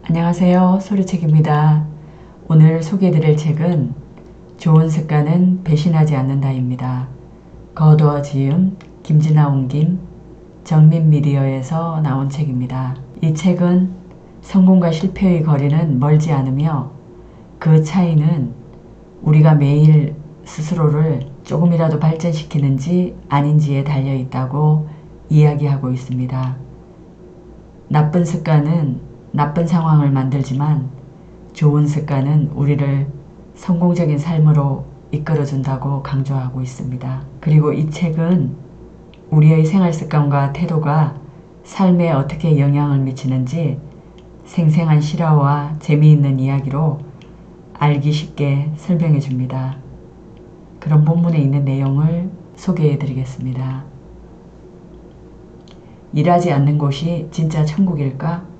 안녕하세요. 소리책입니다. 오늘 소개해드릴 책은 좋은 습관은 배신하지 않는다입니다. 거두어 지음, 김진아 옮김, 정민미디어에서 나온 책입니다. 이 책은 성공과 실패의 거리는 멀지 않으며 그 차이는 우리가 매일 스스로를 조금이라도 발전시키는지 아닌지에 달려있다고 이야기하고 있습니다. 나쁜 습관은 나쁜 상황을 만들지만 좋은 습관은 우리를 성공적인 삶으로 이끌어준다고 강조하고 있습니다. 그리고 이 책은 우리의 생활 습관과 태도가 삶에 어떻게 영향을 미치는지 생생한 실화와 재미있는 이야기로 알기 쉽게 설명해 줍니다. 그럼 본문에 있는 내용을 소개해 드리겠습니다. 일하지 않는 곳이 진짜 천국일까?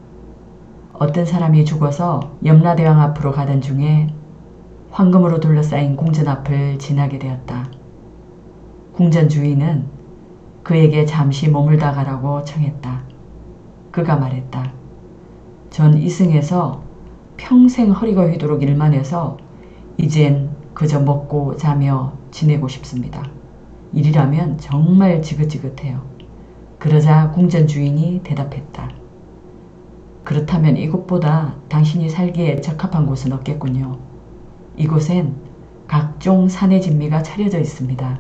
어떤 사람이 죽어서 염라대왕 앞으로 가던 중에 황금으로 둘러싸인 궁전 앞을 지나게 되었다. 궁전 주인은 그에게 잠시 머물다 가라고 청했다. 그가 말했다. 전 이승에서 평생 허리가 휘도록 일만 해서 이젠 그저 먹고 자며 지내고 싶습니다. 일이라면 정말 지긋지긋해요. 그러자 궁전 주인이 대답했다. 그렇다면 이곳보다 당신이 살기에 적합한 곳은 없겠군요. 이곳엔 각종 산의 진미가 차려져 있습니다.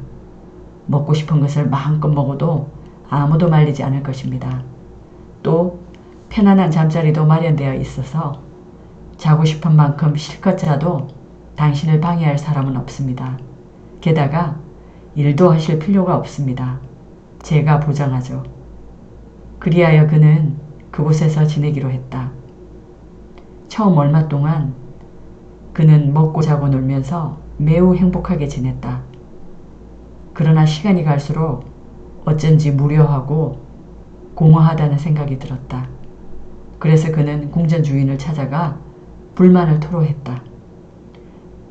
먹고 싶은 것을 마음껏 먹어도 아무도 말리지 않을 것입니다. 또 편안한 잠자리도 마련되어 있어서 자고 싶은 만큼 실컷 자도 당신을 방해할 사람은 없습니다. 게다가 일도 하실 필요가 없습니다. 제가 보장하죠. 그리하여 그는 그곳에서 지내기로 했다. 처음 얼마 동안 그는 먹고 자고 놀면서 매우 행복하게 지냈다. 그러나 시간이 갈수록 어쩐지 무료하고 공허하다는 생각이 들었다. 그래서 그는 궁전 주인을 찾아가 불만을 토로했다.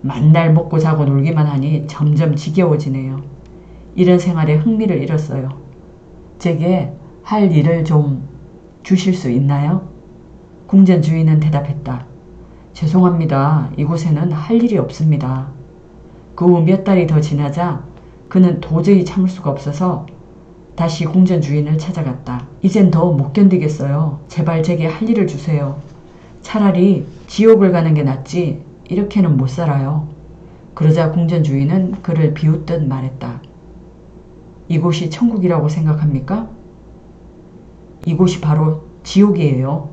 만날 먹고 자고 놀기만 하니 점점 지겨워지네요. 이런 생활에 흥미를 잃었어요. 제게 할 일을 좀 주실 수 있나요? 궁전 주인은 대답했다. 죄송합니다. 이곳에는 할 일이 없습니다. 그 후 몇 달이 더 지나자 그는 도저히 참을 수가 없어서 다시 궁전 주인을 찾아갔다. 이젠 더 못 견디겠어요. 제발 제게 할 일을 주세요. 차라리 지옥을 가는 게 낫지 이렇게는 못 살아요. 그러자 궁전 주인은 그를 비웃듯 말했다. 이곳이 천국이라고 생각합니까? 이곳이 바로 지옥이에요.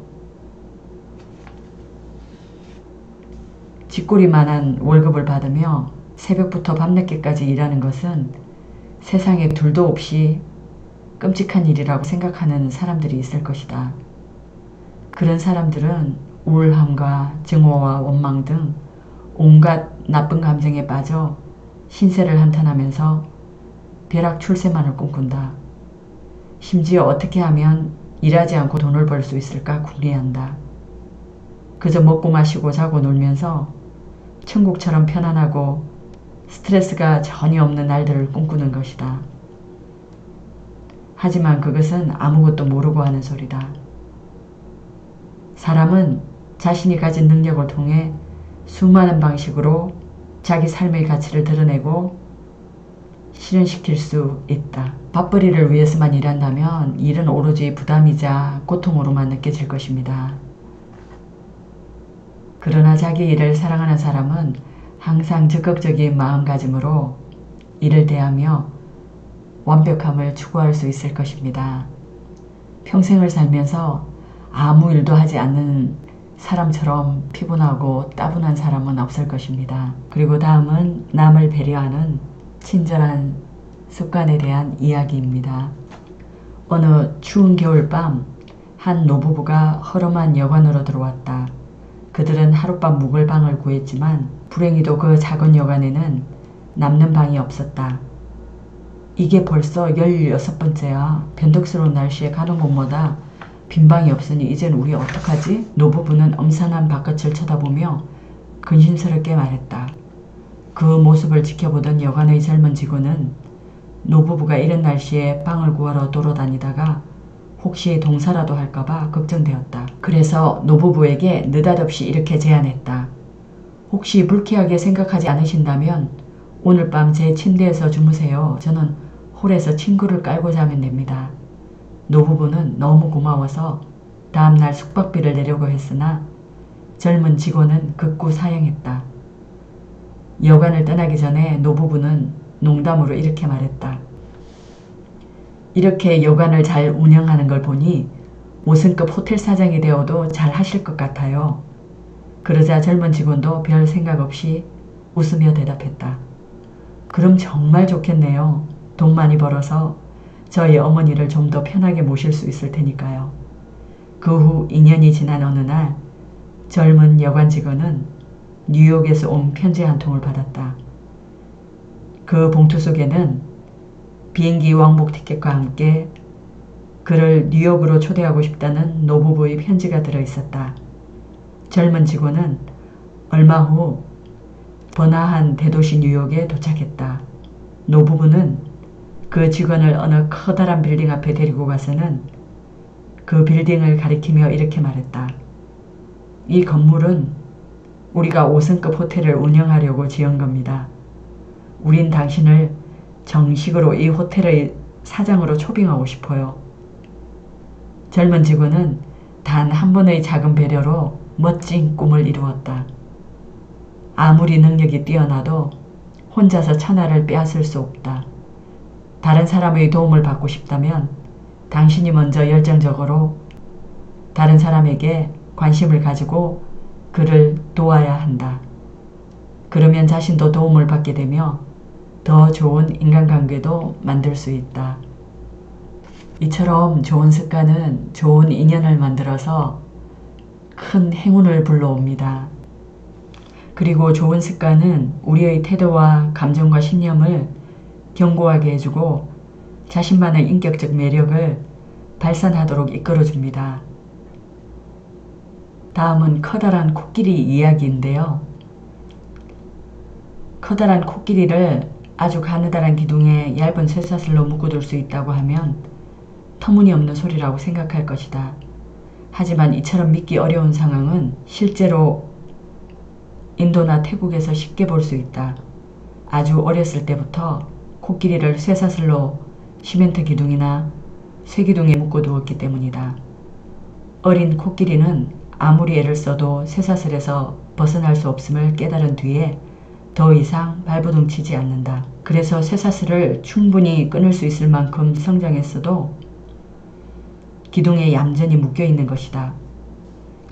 쥐꼬리만한 월급을 받으며 새벽부터 밤늦게까지 일하는 것은 세상에 둘도 없이 끔찍한 일이라고 생각하는 사람들이 있을 것이다. 그런 사람들은 우울함과 증오와 원망 등 온갖 나쁜 감정에 빠져 신세를 한탄하면서 벼락출세만을 꿈꾼다. 심지어 어떻게 하면 일하지 않고 돈을 벌 수 있을까 궁리한다. 그저 먹고 마시고 자고 놀면서 천국처럼 편안하고 스트레스가 전혀 없는 날들을 꿈꾸는 것이다. 하지만 그것은 아무것도 모르고 하는 소리다. 사람은 자신이 가진 능력을 통해 수많은 방식으로 자기 삶의 가치를 드러내고 실현시킬 수 있다. 밥벌이를 위해서만 일한다면 일은 오로지 부담이자 고통으로만 느껴질 것입니다. 그러나 자기 일을 사랑하는 사람은 항상 적극적인 마음가짐으로 일을 대하며 완벽함을 추구할 수 있을 것입니다. 평생을 살면서 아무 일도 하지 않는 사람처럼 피곤하고 따분한 사람은 없을 것입니다. 그리고 다음은 남을 배려하는 친절한 습관에 대한 이야기입니다. 어느 추운 겨울밤 한 노부부가 허름한 여관으로 들어왔다. 그들은 하룻밤 묵을 방을 구했지만 불행히도 그 작은 여관에는 남는 방이 없었다. 이게 벌써 16번째야. 변덕스러운 날씨에 가는 곳마다 빈 방이 없으니 이젠 우리 어떡하지? 노부부는 엄산한 바깥을 쳐다보며 근심스럽게 말했다. 그 모습을 지켜보던 여관의 젊은 직원은 노부부가 이른 날씨에 빵을 구하러 돌아다니다가 혹시 동사라도 할까봐 걱정되었다. 그래서 노부부에게 느닷없이 이렇게 제안했다. 혹시 불쾌하게 생각하지 않으신다면 오늘 밤 제 침대에서 주무세요. 저는 홀에서 친구를 깔고 자면 됩니다. 노부부는 너무 고마워서 다음날 숙박비를 내려고 했으나 젊은 직원은 극구 사양했다. 여관을 떠나기 전에 노부부는 농담으로 이렇게 말했다. 이렇게 여관을 잘 운영하는 걸 보니 5승급 호텔 사장이 되어도 잘 하실 것 같아요. 그러자 젊은 직원도 별 생각 없이 웃으며 대답했다. 그럼 정말 좋겠네요. 돈 많이 벌어서 저희 어머니를 좀 더 편하게 모실 수 있을 테니까요. 그 후 2년이 지난 어느 날 젊은 여관 직원은 뉴욕에서 온 편지 한 통을 받았다. 그 봉투 속에는 비행기 왕복 티켓과 함께 그를 뉴욕으로 초대하고 싶다는 노부부의 편지가 들어있었다. 젊은 직원은 얼마 후 번화한 대도시 뉴욕에 도착했다. 노부부는 그 직원을 어느 커다란 빌딩 앞에 데리고 가서는 그 빌딩을 가리키며 이렇게 말했다. 이 건물은 우리가 5승급 호텔을 운영하려고 지은 겁니다. 우린 당신을 정식으로 이 호텔의 사장으로 초빙하고 싶어요. 젊은 직원은 단 한 번의 작은 배려로 멋진 꿈을 이루었다. 아무리 능력이 뛰어나도 혼자서 천하를 빼앗을 수 없다. 다른 사람의 도움을 받고 싶다면 당신이 먼저 열정적으로 다른 사람에게 관심을 가지고 그를 도와야 한다. 그러면 자신도 도움을 받게 되며 더 좋은 인간관계도 만들 수 있다. 이처럼 좋은 습관은 좋은 인연을 만들어서 큰 행운을 불러옵니다. 그리고 좋은 습관은 우리의 태도와 감정과 신념을 견고하게 해주고 자신만의 인격적 매력을 발산하도록 이끌어줍니다. 다음은 커다란 코끼리 이야기인데요. 커다란 코끼리를 아주 가느다란 기둥에 얇은 쇠사슬로 묶어둘 수 있다고 하면 터무니없는 소리라고 생각할 것이다. 하지만 이처럼 믿기 어려운 상황은 실제로 인도나 태국에서 쉽게 볼 수 있다. 아주 어렸을 때부터 코끼리를 쇠사슬로 시멘트 기둥이나 쇠기둥에 묶어두었기 때문이다. 어린 코끼리는 아무리 애를 써도 쇠사슬에서 벗어날 수 없음을 깨달은 뒤에 더 이상 발버둥 치지 않는다. 그래서 쇠사슬을 충분히 끊을 수 있을 만큼 성장했어도 기둥에 얌전히 묶여있는 것이다.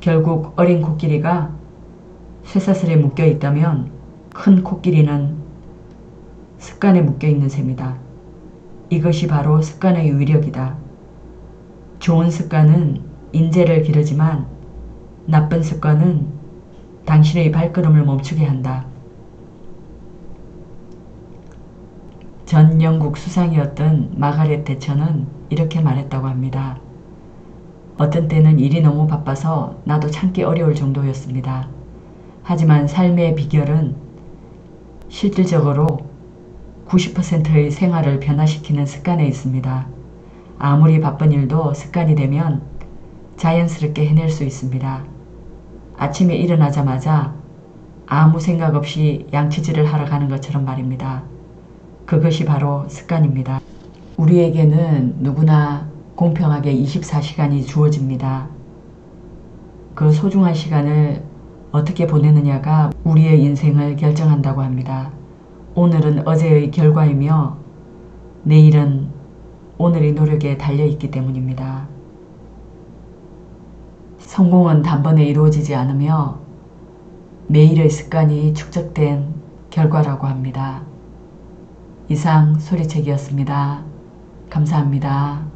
결국 어린 코끼리가 쇠사슬에 묶여있다면 큰 코끼리는 습관에 묶여있는 셈이다. 이것이 바로 습관의 위력이다. 좋은 습관은 인재를 기르지만 나쁜 습관은 당신의 발걸음을 멈추게 한다. 전 영국 수상이었던 마가렛 대처는 이렇게 말했다고 합니다. 어떤 때는 일이 너무 바빠서 나도 참기 어려울 정도였습니다. 하지만 삶의 비결은 실질적으로 90%의 생활을 변화시키는 습관에 있습니다. 아무리 바쁜 일도 습관이 되면 자연스럽게 해낼 수 있습니다. 아침에 일어나자마자 아무 생각 없이 양치질을 하러 가는 것처럼 말입니다. 그것이 바로 습관입니다. 우리에게는 누구나 공평하게 24시간이 주어집니다. 그 소중한 시간을 어떻게 보내느냐가 우리의 인생을 결정한다고 합니다. 오늘은 어제의 결과이며 내일은 오늘의 노력에 달려있기 때문입니다. 성공은 단번에 이루어지지 않으며 매일의 습관이 축적된 결과라고 합니다. 이상 소리책이었습니다. 감사합니다.